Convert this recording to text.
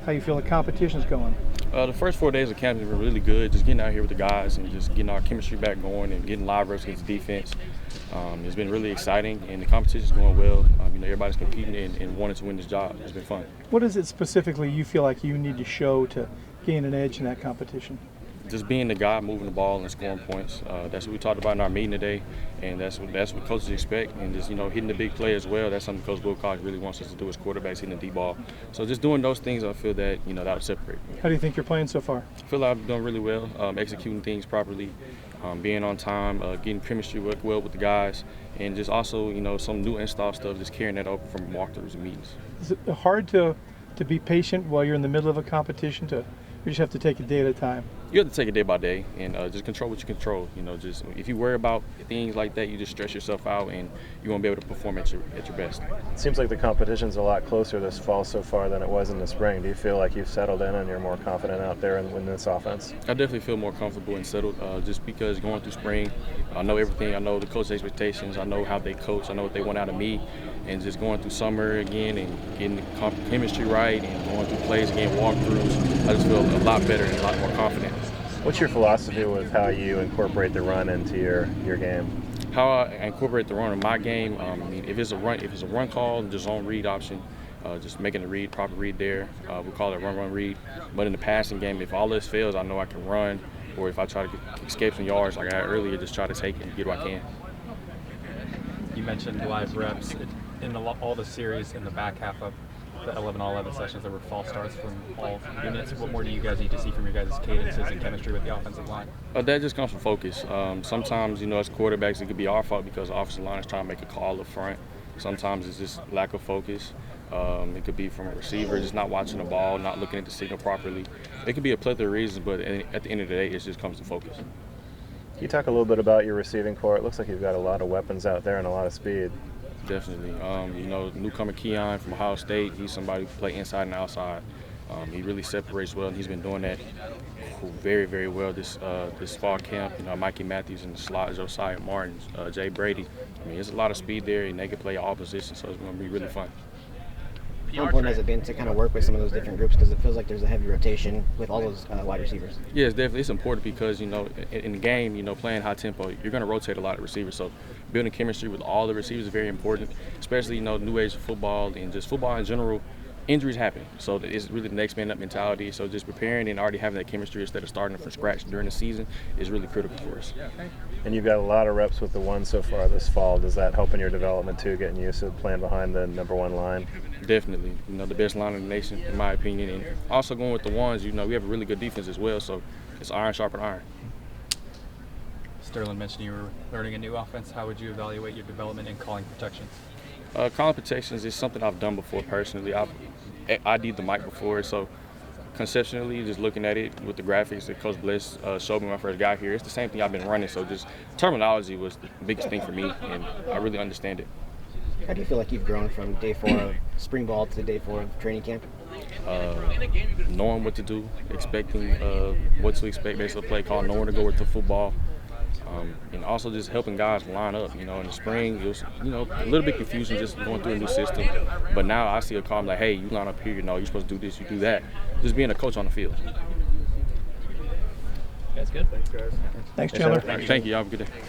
how you feel the competition's going? The first 4 days of camp have been really good. Just getting out here with the guys and just getting our chemistry back going and getting live reps against defense. It's been really exciting, and the competition's going well. Everybody's competing and wanting to win this job. It's been fun. What is it specifically you feel like you need to show to gain an edge in that competition? Just being the guy moving the ball and scoring points. That's what we talked about in our meeting today, and that's what coaches expect. And just hitting the big play as well. That's something Coach Wilcox really wants us to do as quarterbacks, hitting the deep ball. So just doing those things, I feel that that'll separate me. How do you think you're playing so far? I feel like I've done really well, executing things properly, being on time, getting chemistry work well with the guys, and just also some new install stuff, just carrying that over from walkthroughs and meetings. Is it hard to be patient while you're in the middle of a competition? You just have to take it day at a time? You have to take it day by day and just control what you control. Just if you worry about things like that, you just stress yourself out and you won't be able to perform at your best. It seems like the competition's a lot closer this fall so far than it was in the spring. Do you feel like you've settled in and you're more confident out there in this offense? I definitely feel more comfortable and settled just because going through spring, I know everything. I know the coach's expectations. I know how they coach. I know what they want out of me. And just going through summer again and getting the chemistry right and going through plays again, walkthroughs, I just feel a lot better and a lot more confident. What's your philosophy with how you incorporate the run into your game? How I incorporate the run in my game, if it's a run call, the zone read option, just making the read, proper read there. We call it run read. But in the passing game, if all this fails, I know I can run, or if I try to escape some yards like I had earlier, just try to take it and get what I can. You mentioned live reps. In all the series in the back half of the 11-on-11 sessions, there were false starts from all units. What more do you guys need to see from your guys' cadences and chemistry with the offensive line? That just comes from focus. Sometimes, as quarterbacks, it could be our fault because the offensive line is trying to make a call up front. Sometimes it's just lack of focus. It could be from a receiver just not watching the ball, not looking at the signal properly. It could be a plethora of reasons, but at the end of the day, it just comes to focus. Can you talk a little bit about your receiving core? It looks like you've got a lot of weapons out there and a lot of speed. Definitely. Newcomer Keon from Ohio State, he's somebody who play inside and outside. He really separates well, and he's been doing that very, very well this fall camp. Mikey Matthews in the slot, Josiah Martin, Jay Brady. There's a lot of speed there, and they can play all positions, so it's going to be really fun. How important has it been to kind of work with some of those different groups, because it feels like there's a heavy rotation with all those wide receivers? Yeah, it's important because, in the game, playing high tempo, you're going to rotate a lot of receivers. So building chemistry with all the receivers is very important, especially, new age of football and just football in general. Injuries happen, so it's really the next man up mentality. So just preparing and already having that chemistry instead of starting from scratch during the season is really critical for us. And you've got a lot of reps with the one so far this fall. Does that help in your development too, getting used to playing behind the number one line? Definitely. The best line in the nation, in my opinion. And also going with the ones, we have a really good defense as well, so it's iron sharpen iron. Sterling mentioned you were learning a new offense. How would you evaluate your development in calling protections? Calling protections is something I've done before personally. I've ID'd the mic before, so conceptually, just looking at it with the graphics that Coach Bliss showed me when I first got here, it's the same thing I've been running, so just terminology was the biggest thing for me, and I really understand it. How do you feel like you've grown from day 4 of spring ball to day 4 of training camp? Knowing what to do, expecting what to expect based on the play call, knowing to go with the football. And also just helping guys line up. In the spring, it was, a little bit confusing just going through a new system. But now I see a call like, hey, you line up here, you're supposed to do this, you do that. Just being a coach on the field. That's good. Thanks, guys. Thanks, Chandler. Thank you. Y'all have a good day.